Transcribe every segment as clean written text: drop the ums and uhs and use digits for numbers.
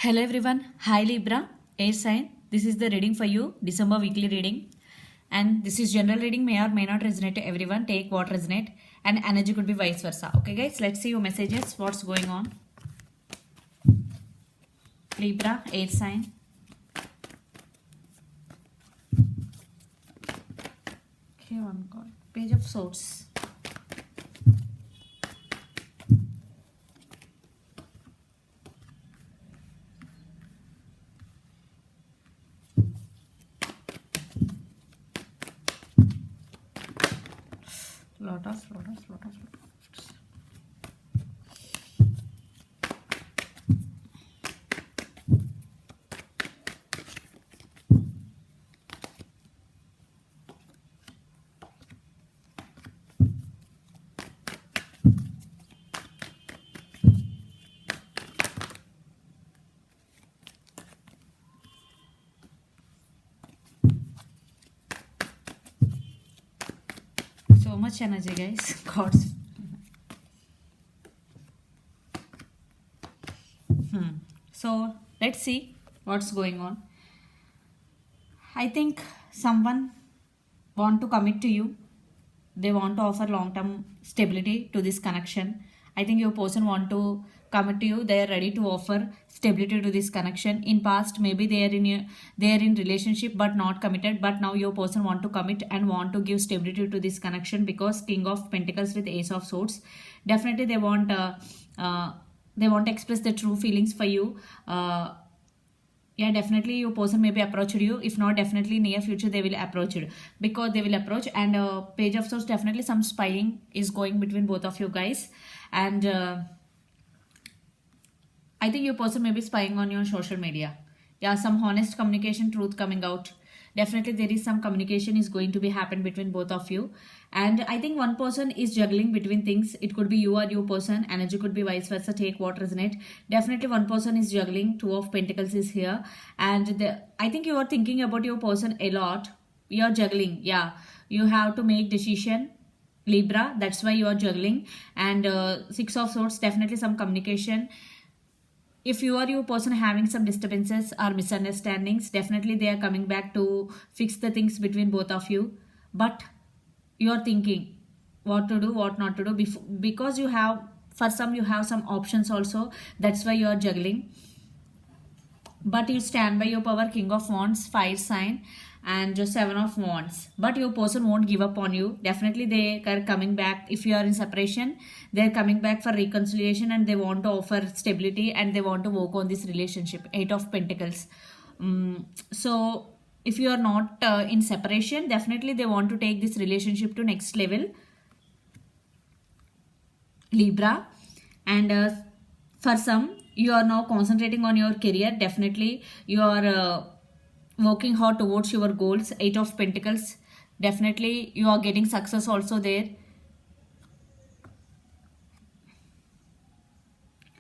Hello everyone. Hi Libra, air sign. This is the reading for you, December weekly reading. And this is general reading, may or may not resonate to everyone. Take what resonate, and energy could be vice versa. Okay, guys, let's see your messages. What's going on? Libra, air sign. Okay, one card. Page of Swords. Lot of. So much energy, guys. Gods. So let's see what's going on. I think someone want to commit to you. They want to offer long-term stability to this connection. I think your person want to commit to you. They are ready to offer stability to this connection. In past, maybe they are in relationship but not committed. But now your person want to commit and want to give stability to this connection because King of Pentacles with Ace of Swords. Definitely they want to express their true feelings for you. Yeah, definitely your person may be approached you. If not, definitely near future they will approach you, because they will approach. And Page of Swords, definitely some spying is going between both of you guys. And I think your person may be spying on your social media. Yeah, some honest communication, truth coming out. Definitely there is some communication is going to be happen between both of you. And I think one person is juggling between things. It could be you or your person. Energy could be vice versa. Take what resonate. Definitely one person is juggling. Two of Pentacles is here. And I think you are thinking about your person a lot. You are juggling. Yeah, you have to make decision, Libra. That's why you are juggling. And Six of Swords, definitely some communication. If you or your person having some disturbances or misunderstandings, definitely they are coming back to fix the things between both of you. But you are thinking what to do, what not to do, because you have, for some you have some options also. That's why you are juggling. But you stand by your power. King of Wands, fire sign, and just Seven of Wands. But your person won't give up on you. Definitely they are coming back. If you are in separation, they're coming back for reconciliation, and they want to offer stability, and they want to work on this relationship. Eight of Pentacles. So if you are not in separation, definitely they want to take this relationship to next level, Libra. And for some, you are now concentrating on your career. Definitely you are working hard towards your goals. Eight of Pentacles. Definitely you are getting success also there.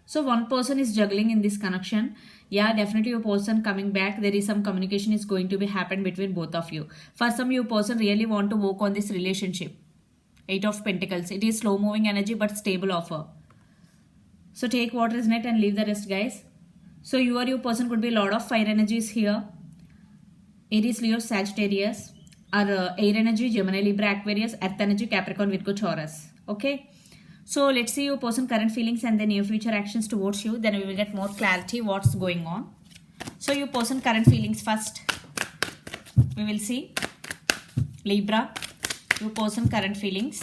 So one person is juggling in this connection. Yeah, definitely your person coming back. There is some communication is going to be happen between both of you. For some, your person really want to work on this relationship. Eight of Pentacles. It is slow moving energy but stable offer. So take what resonate and leave the rest, guys. So you or your person could be a lot of fire energies here. Aries, Leo, Sagittarius. Or air energy, Gemini, Libra, Aquarius. Earth energy, Capricorn, Virgo, Taurus. Okay. So let's see your person current feelings and the near future actions towards you. Then we will get more clarity what's going on. So your person current feelings first. We will see. Libra, your person current feelings.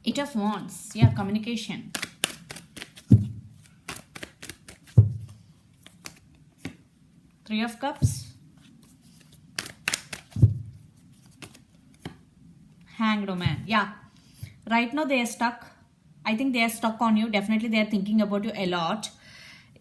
Eight of Wands. Yeah, communication. Three of Cups. Hanged Man. Yeah, right now they are stuck. I think they are stuck on you. Definitely they are thinking about you a lot.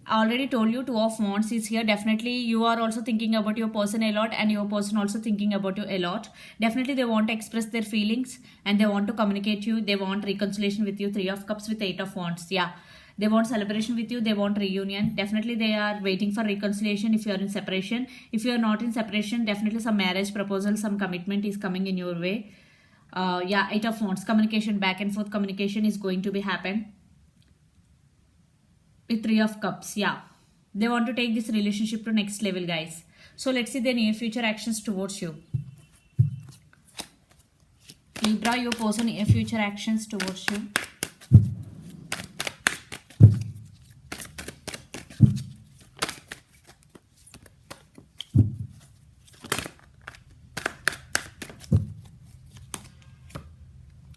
I already told you Two of Wands is here. Definitely you are also thinking about your person a lot, and your person also thinking about you a lot. Definitely they want to express their feelings, and they want to communicate you. They want reconciliation with you. Three of Cups with Eight of Wands. Yeah, they want celebration with you. They want reunion. Definitely they are waiting for reconciliation if you are in separation. If you are not in separation, definitely some marriage proposal, some commitment is coming in your way. Yeah, Eight of Wands, communication, back and forth communication is going to be happen. With Three of Cups, yeah, they want to take this relationship to next level, guys. So let's see the near future actions towards you. Libra, your person, near future actions towards you.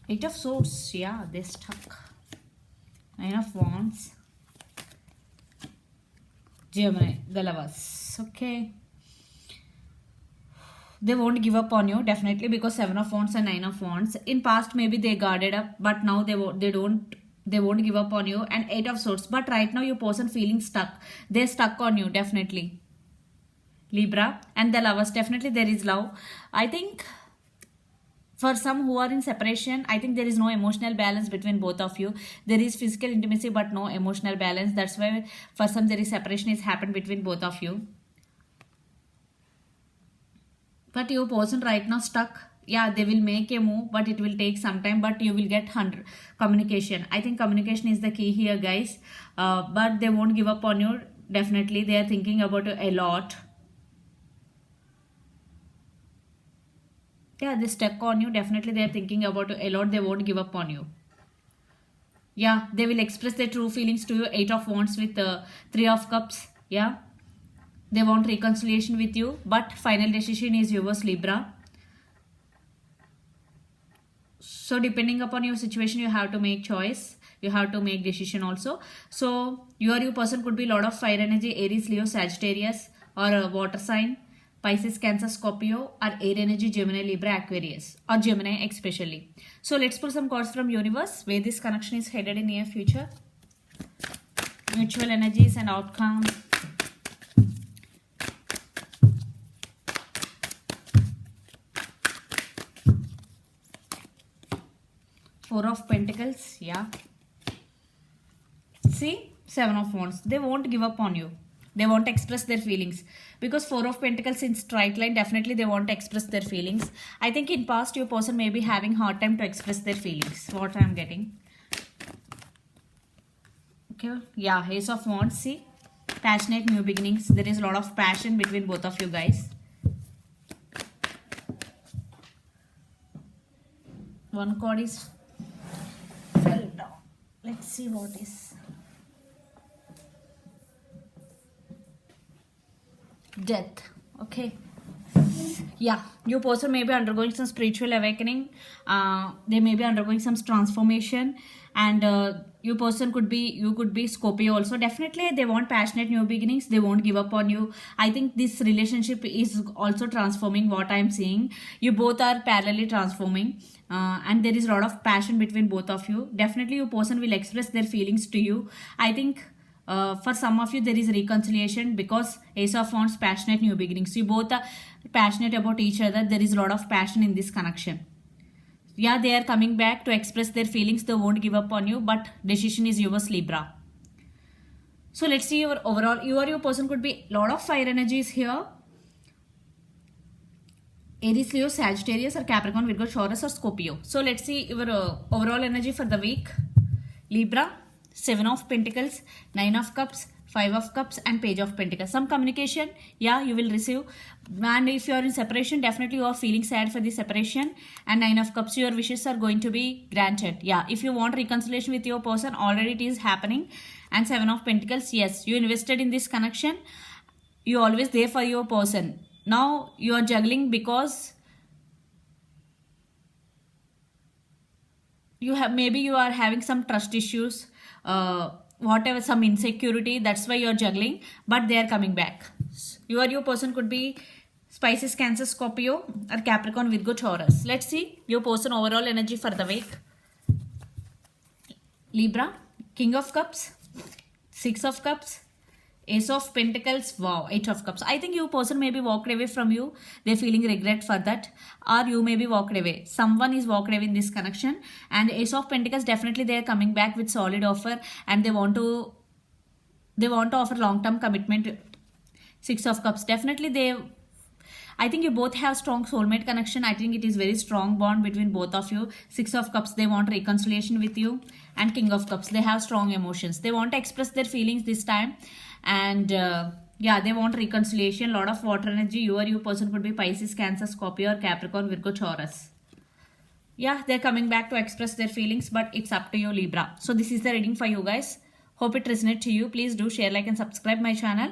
Eight of Swords, yeah, they're stuck. Nine of Wands. Gemini, the Lovers. Okay. They won't give up on you, definitely, because Seven of Wands and Nine of Wands. In past, maybe they guarded up, but now they won't give up on you. And Eight of Swords. But right now, your person feeling stuck. They're stuck on you, definitely. Libra. And the Lovers, definitely there is love. I think for some who are in separation, I think there is no emotional balance between both of you. There is physical intimacy but no emotional balance. That's why for some there is separation is happened between both of you. But your person right now stuck. Yeah, they will make a move, but it will take some time, but you will get 100 communication. I think communication is the key here, guys. But they won't give up on you. Definitely they are thinking about you a lot. Yeah, they stuck on you. Definitely they are thinking about you a lot. They won't give up on you. Yeah, they will express their true feelings to you. Eight of Wands with Three of Cups. Yeah, they want reconciliation with you, but final decision is yours, Libra. So depending upon your situation, you have to make choice. You have to make decision also. So your person could be lot of fire energy, Aries, Leo, Sagittarius, or a water sign, Pisces, Cancer, Scorpio, or air energy, Gemini, Libra, Aquarius, or Gemini especially. So let's pull some cards from universe where this connection is headed in near future. Mutual energies and outcome. Four of Pentacles, yeah. See, Seven of Wands. They won't give up on you. They won't express their feelings. Because Four of Pentacles in straight line, definitely they want to express their feelings. I think in past your person may be having hard time to express their feelings. What I am getting. Okay, yeah, Ace of Wands, see. Passionate new beginnings. There is a lot of passion between both of you guys. One card is fell down. Let's see what is. Death. Okay. Yeah, your person may be undergoing some spiritual awakening. They may be undergoing some transformation, and your person could be Scorpio also. Definitely they want passionate new beginnings. They won't give up on you. I think this relationship is also transforming. What I'm seeing, you both are parallelly transforming, and there is a lot of passion between both of you. Definitely your person will express their feelings to you. I think for some of you there is reconciliation because Ace of Wands, passionate new beginnings. You both are passionate about each other. There is a lot of passion in this connection. Yeah, they are coming back to express their feelings. They won't give up on you, but decision is yours, Libra. So let's see your overall. Your person could be a lot of fire energies here. Aries, Leo, Sagittarius, or Capricorn, Virgo, Taurus, or Scorpio. So let's see your overall energy for the week. Libra, Seven of Pentacles, Nine of Cups, Five of Cups, and Page of Pentacles. Some communication, yeah, you will receive. And if you are in separation, definitely you are feeling sad for the separation. And Nine of Cups, your wishes are going to be granted. Yeah, if you want reconciliation with your person, already it is happening. And Seven of Pentacles, yes, you invested in this connection. You always there for your person. Now you are juggling because maybe you are having some trust issues. Whatever, some insecurity, that's why you're juggling, but they are coming back. Your person could be Pisces, Cancer, Scorpio, or Capricorn, Virgo, Taurus. Let's see your person overall energy for the week. Libra, King of Cups, Six of Cups, Ace of Pentacles, wow, Eight of Cups. I think your person may be walked away from you. They're feeling regret for that. Or you may be walked away. Someone is walked away in this connection. And Ace of Pentacles, definitely they are coming back with solid offer. And they want to offer long-term commitment. Six of Cups, definitely they... I think you both have strong soulmate connection. I think it is very strong bond between both of you. Six of Cups, they want reconciliation with you. And King of Cups, they have strong emotions. They want to express their feelings this time. And yeah, they want reconciliation. Lot of water energy. You person could be Pisces, Cancer, Scorpio, or Capricorn, Virgo, Taurus. Yeah, they're coming back to express their feelings, but it's up to you, Libra. So this is the reading for you guys. Hope it resonates to you. Please do share, like, and subscribe my channel.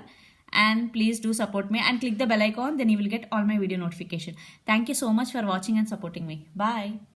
And please do support me and click the bell icon. Then you will get all my video notification. Thank you so much for watching and supporting me. Bye.